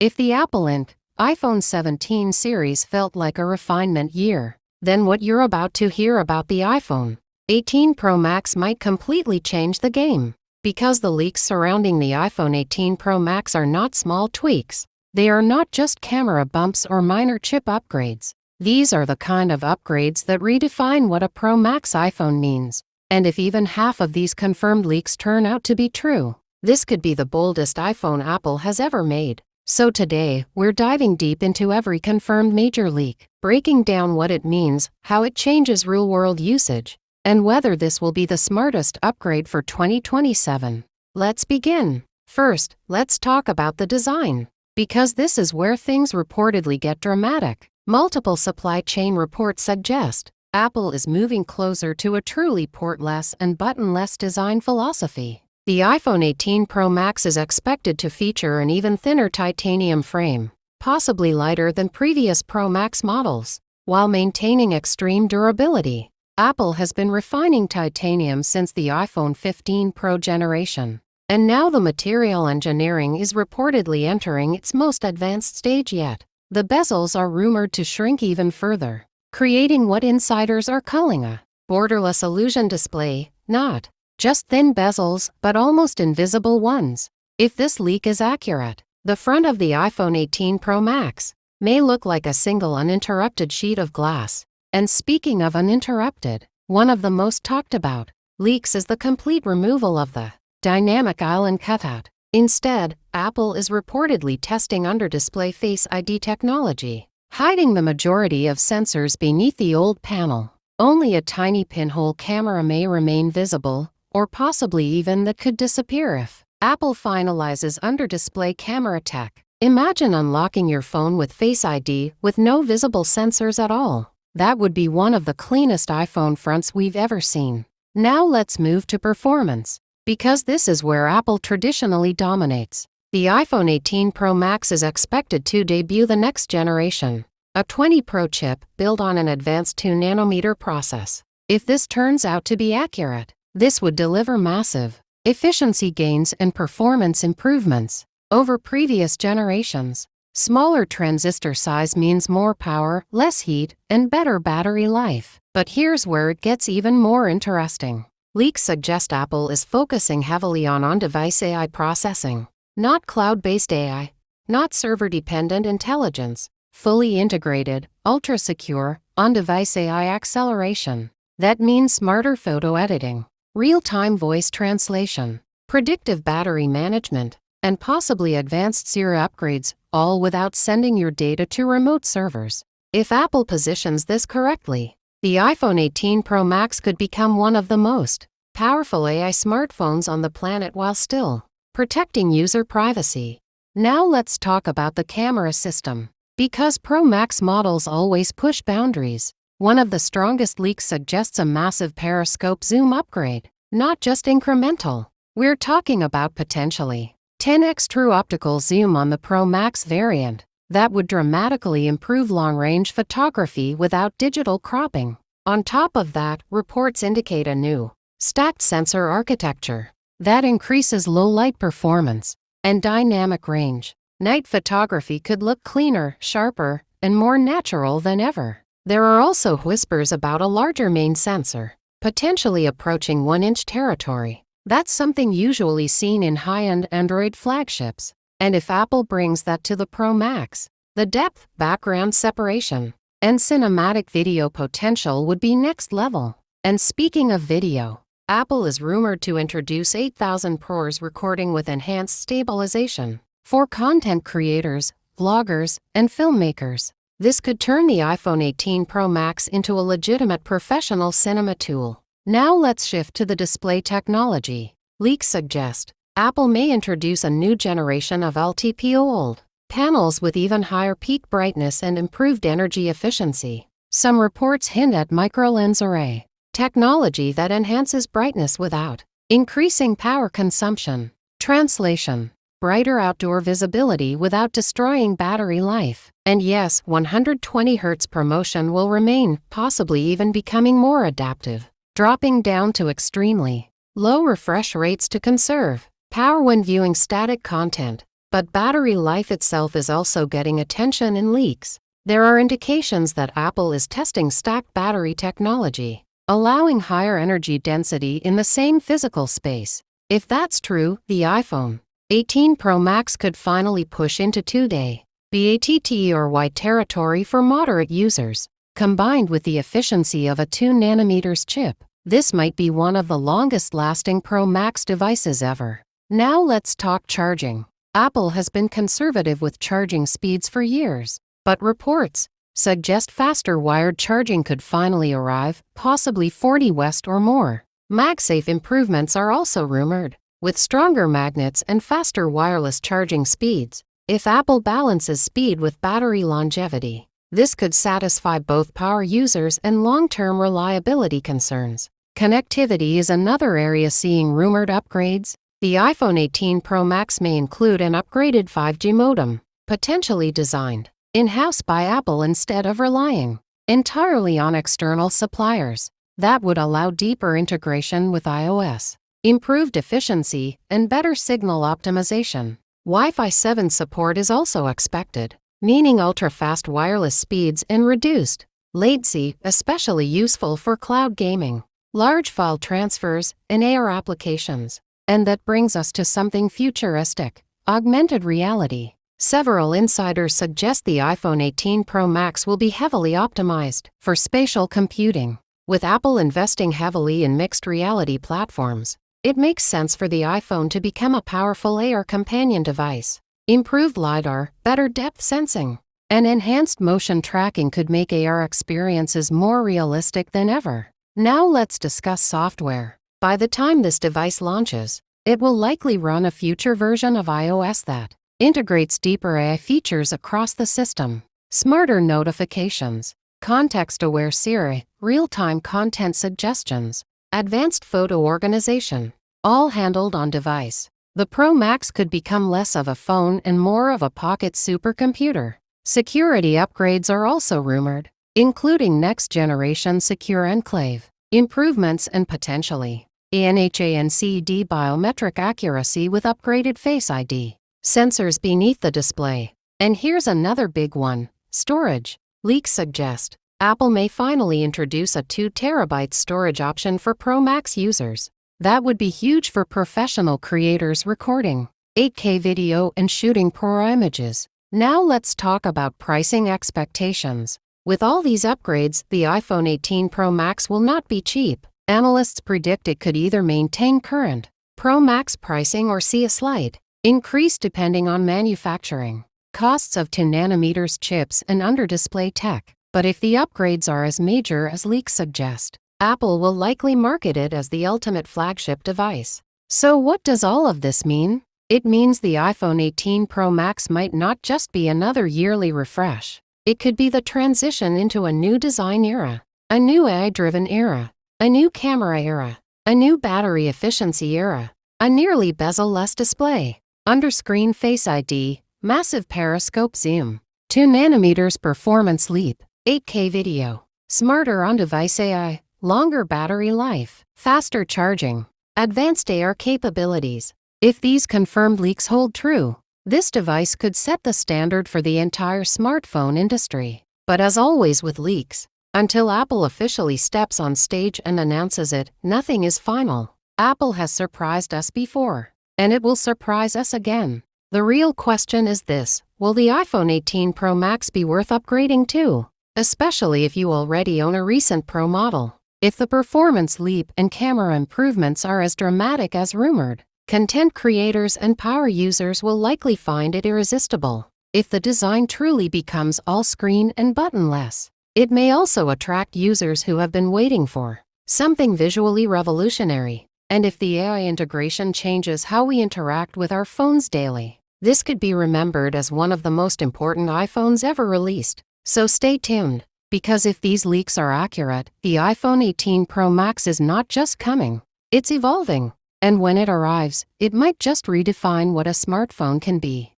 If the Apple Inc. iPhone 17 series felt like a refinement year, then what you're about to hear about the iPhone 18 Pro Max might completely change the game. Because the leaks surrounding the iPhone 18 Pro Max are not small tweaks. They are not just camera bumps or minor chip upgrades. These are the kind of upgrades that redefine what a Pro Max iPhone means. And if even half of these confirmed leaks turn out to be true, this could be the boldest iPhone Apple has ever made. So today, we're diving deep into every confirmed major leak, breaking down what it means, how it changes real-world usage, and whether this will be the smartest upgrade for 2027. Let's begin. First, let's talk about the design, because this is where things reportedly get dramatic. Multiple supply chain reports suggest Apple is moving closer to a truly portless and buttonless design philosophy. The iPhone 18 Pro Max is expected to feature an even thinner titanium frame, possibly lighter than previous Pro Max models, while maintaining extreme durability. Apple has been refining titanium since the iPhone 15 Pro generation, and now the material engineering is reportedly entering its most advanced stage yet. The bezels are rumored to shrink even further, creating what insiders are calling a borderless illusion display, not just thin bezels, but almost invisible ones. If this leak is accurate, the front of the iPhone 18 Pro Max may look like a single uninterrupted sheet of glass. And speaking of uninterrupted, one of the most talked about leaks is the complete removal of the dynamic island cutout. Instead, Apple is reportedly testing under-display Face ID technology, hiding the majority of sensors beneath the old panel. Only a tiny pinhole camera may remain visible, or possibly even that could disappear if Apple finalizes under-display camera tech. Imagine unlocking your phone with Face ID with no visible sensors at all. That would be one of the cleanest iPhone fronts we've ever seen. Now let's move to performance, because this is where Apple traditionally dominates. The iPhone 18 Pro Max is expected to debut the next generation, a 20 Pro chip built on an advanced 2nm process. If this turns out to be accurate, this would deliver massive efficiency gains and performance improvements over previous generations. Smaller transistor size means more power, less heat, and better battery life. But here's where it gets even more interesting. Leaks suggest Apple is focusing heavily on on-device AI processing, not cloud-based AI, not server-dependent intelligence, fully integrated, ultra-secure, on-device AI acceleration. That means smarter photo editing, real-time voice translation, predictive battery management, and possibly advanced Siri upgrades, all without sending your data to remote servers. If Apple positions this correctly, the iPhone 18 Pro Max could become one of the most powerful AI smartphones on the planet while still protecting user privacy. Now let's talk about the camera system. Because Pro Max models always push boundaries, one of the strongest leaks suggests a massive periscope zoom upgrade, not just incremental. We're talking about potentially 10x true optical zoom on the Pro Max variant. That would dramatically improve long-range photography without digital cropping. On top of that, reports indicate a new, stacked sensor architecture that increases low-light performance and dynamic range. Night photography could look cleaner, sharper, and more natural than ever. There are also whispers about a larger main sensor, potentially approaching 1-inch territory. That's something usually seen in high-end Android flagships. And if Apple brings that to the Pro Max, the depth, background separation, and cinematic video potential would be next level. And speaking of video, Apple is rumored to introduce 8000 ProRes recording with enhanced stabilization for content creators, vloggers, and filmmakers. This could turn the iPhone 18 Pro Max into a legitimate professional cinema tool. Now let's shift to the display technology. Leaks suggest Apple may introduce a new generation of LTPO panels with even higher peak brightness and improved energy efficiency. Some reports hint at micro-lens array technology that enhances brightness without increasing power consumption. Translation: brighter outdoor visibility without destroying battery life. And yes, 120 Hz promotion will remain, possibly even becoming more adaptive, dropping down to extremely low refresh rates to conserve power when viewing static content. But battery life itself is also getting attention in leaks. There are indications that Apple is testing stacked battery technology, allowing higher energy density in the same physical space. If that's true, the iPhone 18 Pro Max could finally push into 2-day BATT or white territory for moderate users. Combined with the efficiency of a 2nm chip, this might be one of the longest-lasting Pro Max devices ever. Now let's talk charging. Apple has been conservative with charging speeds for years, but reports suggest faster wired charging could finally arrive, possibly 40 West or more. MagSafe improvements are also rumored, with stronger magnets and faster wireless charging speeds. If Apple balances speed with battery longevity, this could satisfy both power users and long-term reliability concerns. Connectivity is another area seeing rumored upgrades. The iPhone 18 Pro Max may include an upgraded 5G modem, potentially designed in-house by Apple instead of relying entirely on external suppliers. That would allow deeper integration with iOS, improved efficiency, and better signal optimization. Wi-Fi 7 support is also expected, meaning ultra-fast wireless speeds and reduced latency, especially useful for cloud gaming, large file transfers, and AR applications. And that brings us to something futuristic: augmented reality. Several insiders suggest the iPhone 18 Pro Max will be heavily optimized for spatial computing. With Apple investing heavily in mixed reality platforms, it makes sense for the iPhone to become a powerful AR companion device. Improved LiDAR, better depth sensing, and enhanced motion tracking could make AR experiences more realistic than ever. Now let's discuss software. By the time this device launches, it will likely run a future version of iOS that integrates deeper AI features across the system. Smarter notifications, context-aware Siri, real-time content suggestions, advanced photo organization, all handled on device. The Pro Max could become less of a phone and more of a pocket supercomputer. Security upgrades are also rumored, including next-generation Secure Enclave improvements and potentially enhanced biometric accuracy with upgraded Face ID sensors beneath the display. And here's another big one: storage. Leaks suggest Apple may finally introduce a 2TB storage option for Pro Max users. That would be huge for professional creators recording 8K video and shooting pro images. Now let's talk about pricing expectations. With all these upgrades, the iPhone 18 Pro Max will not be cheap. Analysts predict it could either maintain current Pro Max pricing or see a slight increase depending on manufacturing costs of 2nm chips and under-display tech. But if the upgrades are as major as leaks suggest, Apple will likely market it as the ultimate flagship device. So what does all of this mean? It means the iPhone 18 Pro Max might not just be another yearly refresh. It could be the transition into a new design era, a new AI-driven era, a new camera era, a new battery efficiency era, a nearly bezel-less display, under-screen Face ID, massive periscope zoom, 2nm performance leap, 8K video, smarter on-device AI, longer battery life, faster charging, advanced AR capabilities. If these confirmed leaks hold true, this device could set the standard for the entire smartphone industry. But as always with leaks, until Apple officially steps on stage and announces it, nothing is final. Apple has surprised us before, and it will surprise us again. The real question is this: will the iPhone 18 Pro Max be worth upgrading to? Especially if you already own a recent Pro model. If the performance leap and camera improvements are as dramatic as rumored, content creators and power users will likely find it irresistible. If the design truly becomes all screen and buttonless, it may also attract users who have been waiting for something visually revolutionary. And if the AI integration changes how we interact with our phones daily, this could be remembered as one of the most important iPhones ever released. So stay tuned, because if these leaks are accurate, the iPhone 18 Pro Max is not just coming, it's evolving. And when it arrives, it might just redefine what a smartphone can be.